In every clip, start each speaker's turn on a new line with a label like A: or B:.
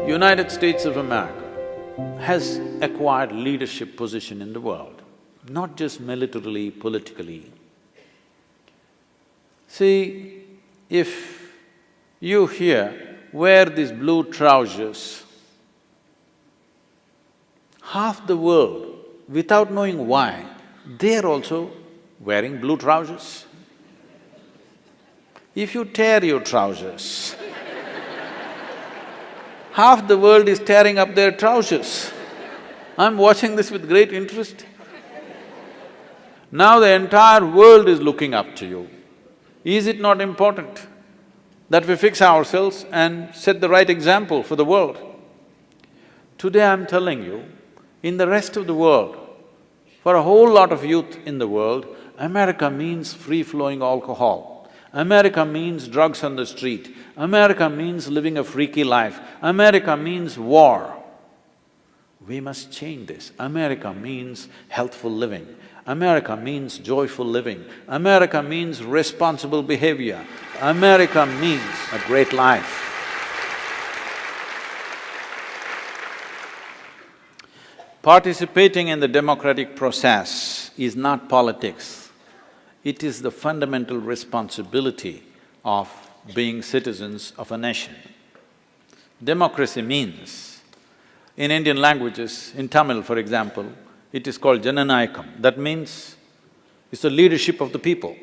A: United States of America has acquired leadership position in the world, not just militarily, politically. See, if you here wear these blue trousers, half the world, without knowing why, they're also wearing blue trousers. If you tear your trousers, half the world is tearing up their trousers. I'm watching this with great interest. Now the entire world is looking up to you. Is it not important that we fix ourselves and set the right example for the world? Today I'm telling you, in the rest of the world, for a whole lot of youth in the world, America means free-flowing alcohol. America means drugs on the street. America means living a freaky life. America means war. We must change this. America means healthful living. America means joyful living. America means responsible behavior. America means a great life. Participating in the democratic process is not politics. It is the fundamental responsibility of being citizens of a nation. Democracy means, in Indian languages, in Tamil for example, it is called Jananayakam. That means it's the leadership of the people.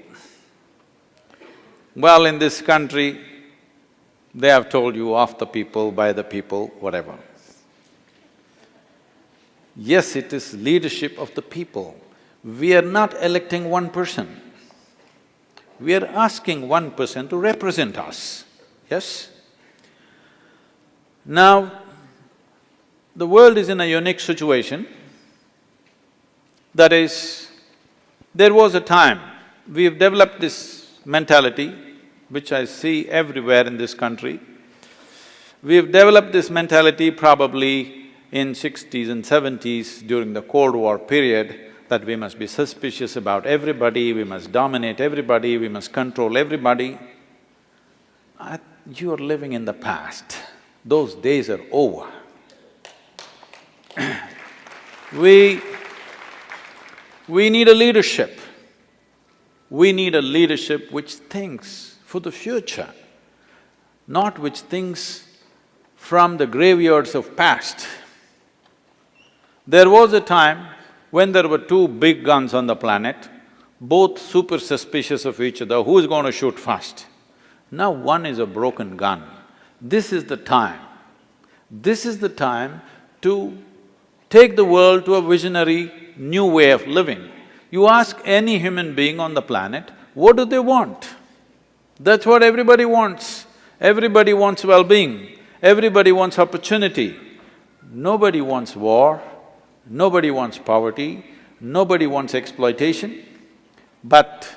A: Well, in this country, they have told you of the people, by the people, whatever. Yes, it is leadership of the people. We are not electing one person. We are asking one person to represent us, yes? Now, the world is in a unique situation. That is, there was a time, we've developed this mentality, which I see everywhere in this country. We've developed this mentality probably in 60s and 70s during the Cold War period, that we must be suspicious about everybody, we must dominate everybody, we must control everybody. You are living in the past. Those days are over. We need a leadership. We need a leadership which thinks for the future, not which thinks from the graveyards of past. There was a time when there were two big guns on the planet, both super suspicious of each other, who is going to shoot first? Now one is a broken gun. This is the time. This is the time to take the world to a visionary new way of living. You ask any human being on the planet, what do they want? That's what everybody wants. Everybody wants well-being, everybody wants opportunity. Nobody wants war, nobody wants poverty, nobody wants exploitation. But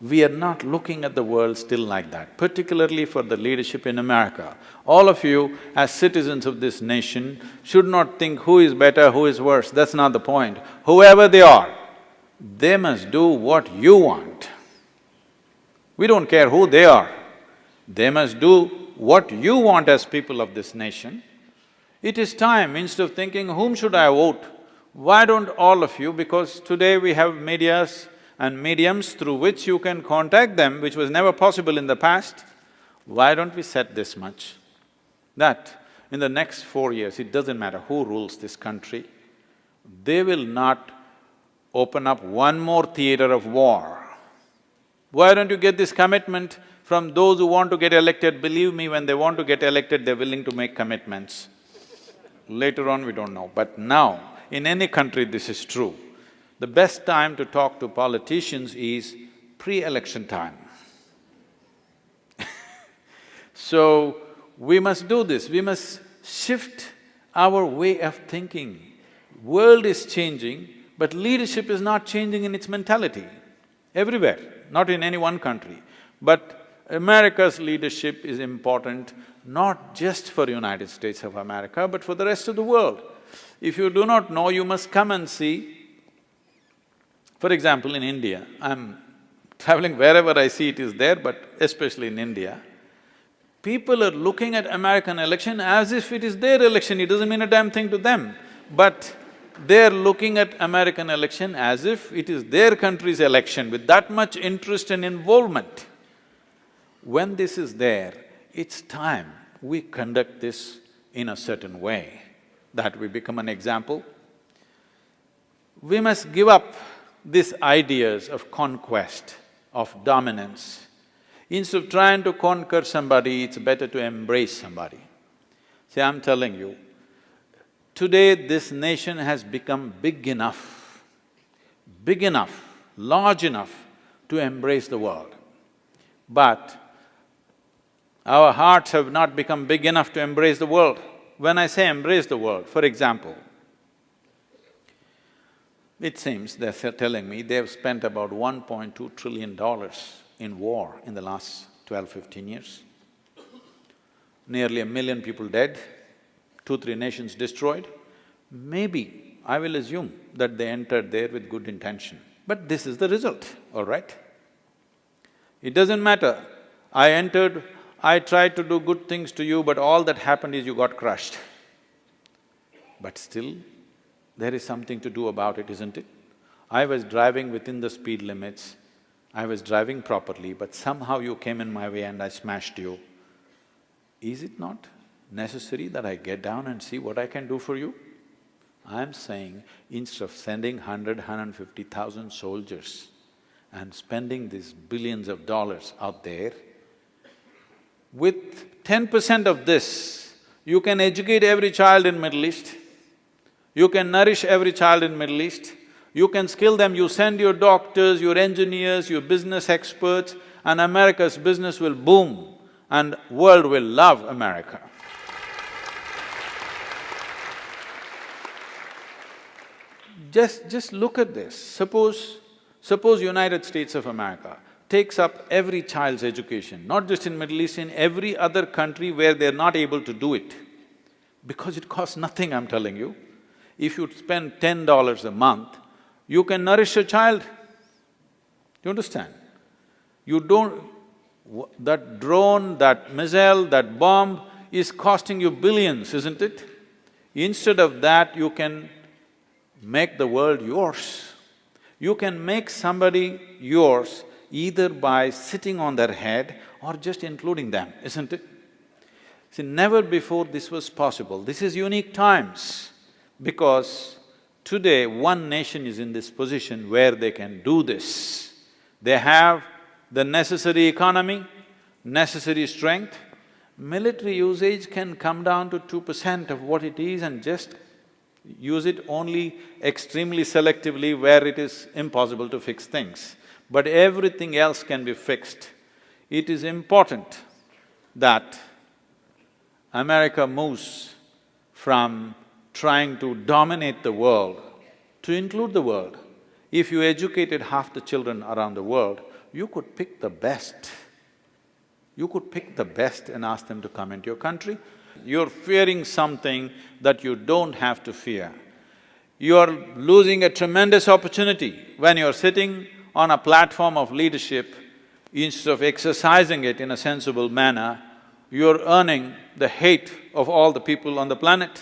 A: we are not looking at the world still like that, particularly for the leadership in America. All of you, as citizens of this nation, should not think who is better, who is worse, that's not the point. Whoever they are, they must do what you want. We don't care who they are. They must do what you want as people of this nation. It is time, instead of thinking, whom should I vote? Why don't all of you, because today we have medias and mediums through which you can contact them, which was never possible in the past, why don't we set this much? That in the next 4 years, it doesn't matter who rules this country, they will not open up one more theater of war. Why don't you get this commitment from those who want to get elected? Believe me, when they want to get elected, they're willing to make commitments. Later on, we don't know, but now, in any country this is true. The best time to talk to politicians is pre-election time. So, we must do this, we must shift our way of thinking. World is changing, but leadership is not changing in its mentality. Everywhere, not in any one country. But America's leadership is important, not just for United States of America, but for the rest of the world. If you do not know, you must come and see. For example, in India, I'm traveling wherever I see it is there, but especially in India, People are looking at American election as if it is their election, it doesn't mean a damn thing to them. But they're looking at American election as if it is their country's election with that much interest and involvement. When this is there, it's time we conduct this in a certain way, that we become an example. We must give up these ideas of conquest, of dominance. Instead of trying to conquer somebody, it's better to embrace somebody. See, I'm telling you, today this nation has become big enough, large enough to embrace the world. But our hearts have not become big enough to embrace the world. When I say embrace the world, for example, it seems they're telling me they've spent about $1.2 trillion in war in the last 12–15 years. Nearly 1 million people dead, 2–3 nations destroyed. Maybe, I will assume that they entered there with good intention, but this is the result, all right? It doesn't matter, I tried to do good things to you, but all that happened is you got crushed. But still, there is something to do about it, isn't it? I was driving within the speed limits, I was driving properly, but somehow you came in my way and I smashed you. Is it not necessary that I get down and see what I can do for you? I'm saying, instead of sending 150,000 soldiers and spending these billions of dollars out there, with 10% of this, you can educate every child in Middle East, you can nourish every child in Middle East, you can skill them, you send your doctors, your engineers, your business experts, and America's business will boom and world will love America. Just look at this. Suppose United States of America takes up every child's education, not just in Middle East, in every other country where they're not able to do it. Because it costs nothing, I'm telling you. If you spend $10 a month, you can nourish a child. You understand? You don't… that drone, that missile, that bomb is costing you billions, isn't it? Instead of that, you can make the world yours. You can make somebody yours either by sitting on their head or just including them, isn't it? See, never before this was possible. This is unique times because today one nation is in this position where they can do this. They have the necessary economy, necessary strength. Military usage can come down to 2% of what it is and just use it only extremely selectively where it is impossible to fix things. But everything else can be fixed. It is important that America moves from trying to dominate the world to include the world. If you educated half the children around the world, you could pick the best. You could pick the best and ask them to come into your country. You're fearing something that you don't have to fear. You're losing a tremendous opportunity when you're sitting on a platform of leadership. Instead of exercising it in a sensible manner, you're earning the hate of all the people on the planet.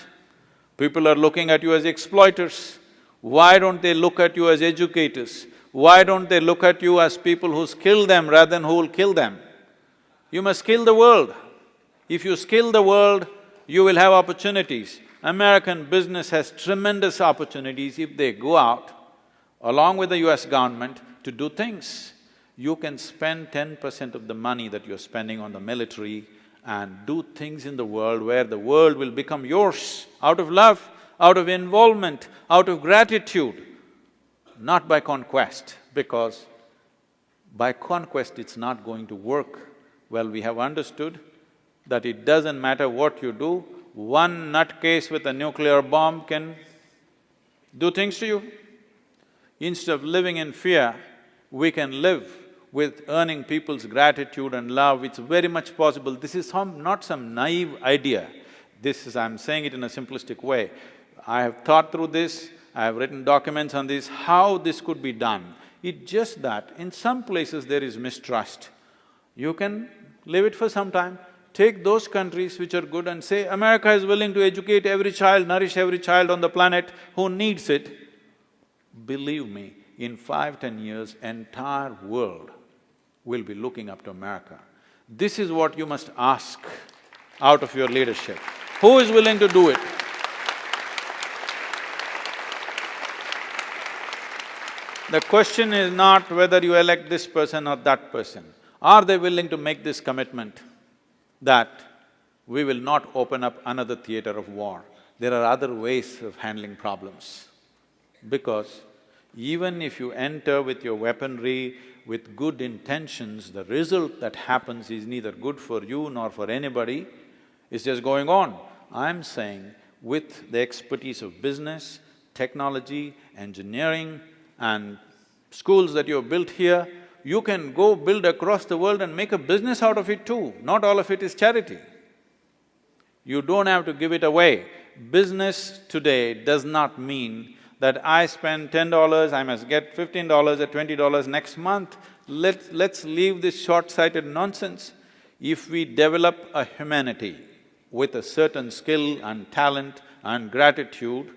A: People are looking at you as exploiters. Why don't they look at you as educators? Why don't they look at you as people who skill them rather than who will kill them? You must skill the world. If you skill the world, you will have opportunities. American business has tremendous opportunities if they go out, along with the US government, to do things. You can spend 10% of the money that you're spending on the military and do things in the world where the world will become yours out of love, out of involvement, out of gratitude, not by conquest, because by conquest it's not going to work. Well, we have understood that it doesn't matter what you do, one nutcase with a nuclear bomb can do things to you. Instead of living in fear, we can live with earning people's gratitude and love. It's very much possible. This is not some naive idea. I'm saying it in a simplistic way. I have thought through this, I have written documents on this, how this could be done. It's just that in some places there is mistrust. You can leave it for some time, Take those countries which are good and say, America is willing to educate every child, nourish every child on the planet who needs it. Believe me, in 5–10 years, entire world will be looking up to America. This is what you must ask out of your leadership. Who is willing to do it? The question is not whether you elect this person or that person. Are they willing to make this commitment that we will not open up another theater of war? There are other ways of handling problems. Because even if you enter with your weaponry, with good intentions, the result that happens is neither good for you nor for anybody, it's just going on. I'm saying with the expertise of business, technology, engineering and schools that you have built here, you can go build across the world and make a business out of it too. Not all of it is charity. You don't have to give it away. Business today does not mean that I spend $10, I must get $15 or $20 next month. Let's leave this short-sighted nonsense. If we develop a humanity with a certain skill and talent and gratitude,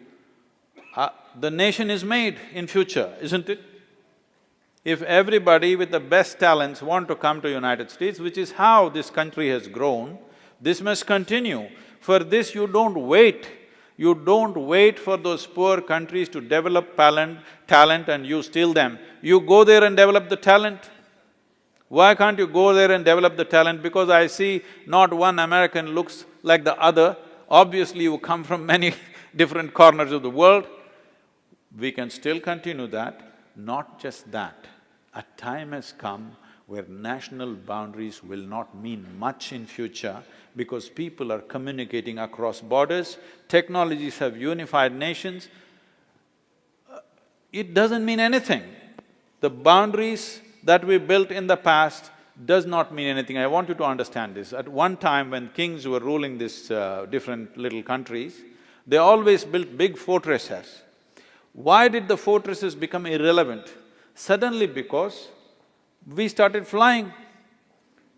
A: the nation is made in future, isn't it? If everybody with the best talents want to come to United States, which is how this country has grown, this must continue. For this you don't wait. You don't wait for those poor countries to develop talent and you steal them. You go there and develop the talent. Why can't you go there and develop the talent? Because I see not one American looks like the other. Obviously you come from many different corners of the world. We can still continue that. Not just that, a time has come where national boundaries will not mean much in future because people are communicating across borders, technologies have unified nations. It doesn't mean anything. The boundaries that we built in the past does not mean anything. I want you to understand this. At one time when kings were ruling these different little countries, they always built big fortresses. Why did the fortresses become irrelevant? Suddenly because we started flying.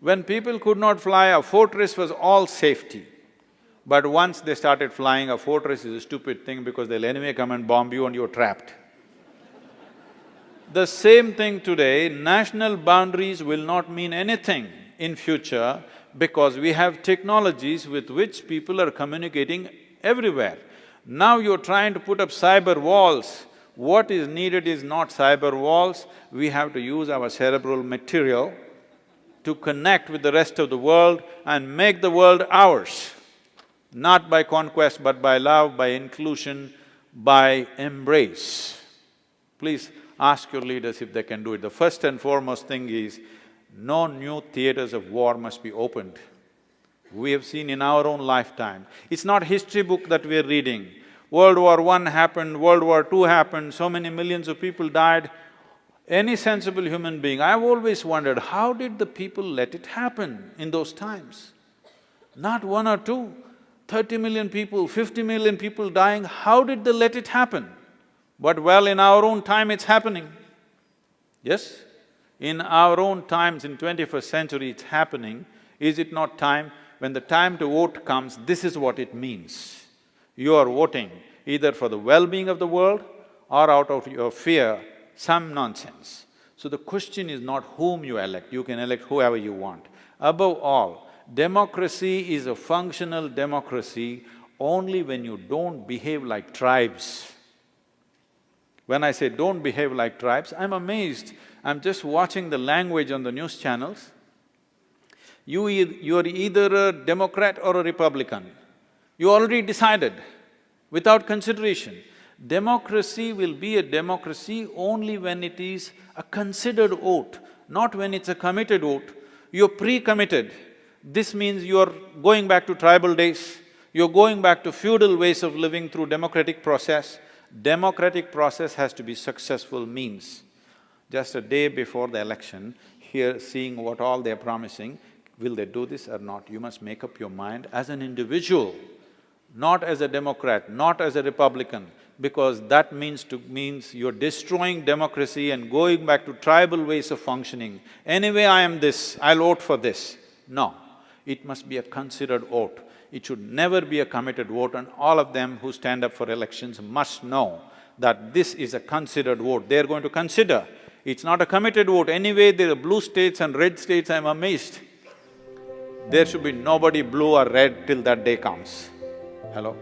A: When people could not fly, a fortress was all safety. But once they started flying, a fortress is a stupid thing because they'll anyway come and bomb you and you're trapped. The same thing today, national boundaries will not mean anything in future because we have technologies with which people are communicating everywhere. Now you're trying to put up cyber walls. What is needed is not cyber walls, we have to use our cerebral material to connect with the rest of the world and make the world ours. Not by conquest, but by love, by inclusion, by embrace. Please ask your leaders if they can do it. The first and foremost thing is, no new theaters of war must be opened. We have seen in our own lifetime. It's not history book that we're reading. World War I happened, World War II happened, so many millions of people died. Any sensible human being, I've always wondered, how did the people let it happen in those times? Not one or two, 30 million people, 50 million people dying, how did they let it happen? But well, in our own time it's happening. Yes? In our own times, in 21st century it's happening. Is it not time? When the time to vote comes, this is what it means. You are voting either for the well-being of the world or out of your fear, some nonsense. So the question is not whom you elect, you can elect whoever you want. Above all, democracy is a functional democracy only when you don't behave like tribes. When I say don't behave like tribes, I'm amazed. I'm just watching the language on the news channels. You're either a Democrat or a Republican. You already decided, without consideration. Democracy will be a democracy only when it is a considered vote, not when it's a committed vote. You're pre-committed. This means you're going back to tribal days, you're going back to feudal ways of living through democratic process. Democratic process has to be successful means. Just a day before the election, here seeing what all they're promising, will they do this or not? You must make up your mind as an individual, not as a Democrat, not as a Republican, because that means you're destroying democracy and going back to tribal ways of functioning. Anyway, I am this, I'll vote for this. No. It must be a considered vote. It should never be a committed vote, and all of them who stand up for elections must know that this is a considered vote. They're going to consider. It's not a committed vote. Anyway, there are blue states and red states, I'm amazed. There should be nobody blue or red till that day comes. Hello?